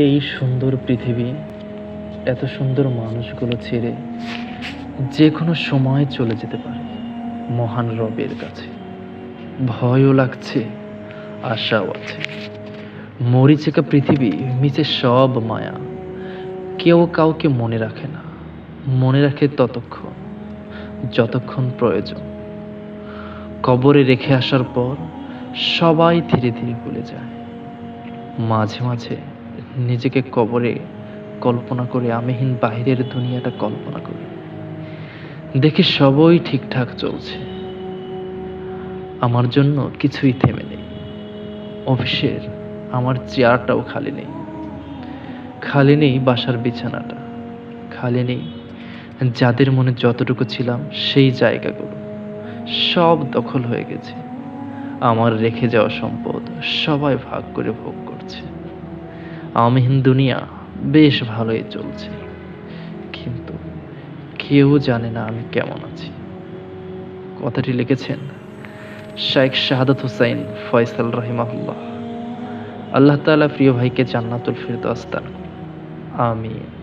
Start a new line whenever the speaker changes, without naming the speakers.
এই সুন্দর পৃথিবী, এত সুন্দর মানুষগুলো ছেড়ে যে কোনো সময় চলে যেতে পারে মহান রবের কাছে। ভয়ও লাগছে, আশাও আছে। মরিচিকা পৃথিবী, মিছে সব মায়া। কেউ কাউকে মনে রাখে না, মনে রাখে ততক্ষণ যতক্ষণ প্রয়োজন। কবরে রেখে আসার পর সবাই ধীরে ধীরে ভুলে যায়। মাঝে মাঝে নিজেকে কবরে কল্পনা করে আমিহীন বাহিরের দুনিয়াটা কল্পনা করি, দেখি সবই ঠিকঠাক চলছে। আমার জন্য কিছুই থেমে নেই। অফিসের আমার চেয়ারটাও খালি নেই, খালি নেই বাসার বিছানাটা, খালি নেই যাদের মনে যতটুকু ছিলাম সেই জায়গাগুলো। সব দখল হয়ে গেছে। আমার রেখে যাওয়া সম্পদ সবাই ভাগ করে ভোগ করছে। আমিহীন দুনিয়া বেশ ভালোই চলছে, কিন্তু কেউ জানে না আমি কেমন আছি। কথাটি লিখেছেন শাইখ শাহাদাত হুসাইন ফয়সাল রাহিমাহুল্লাহ। আল্লাহ তাআলা প্রিয় ভাইকে জান্নাতুল ফিরদৌস দান করুন। আমিন।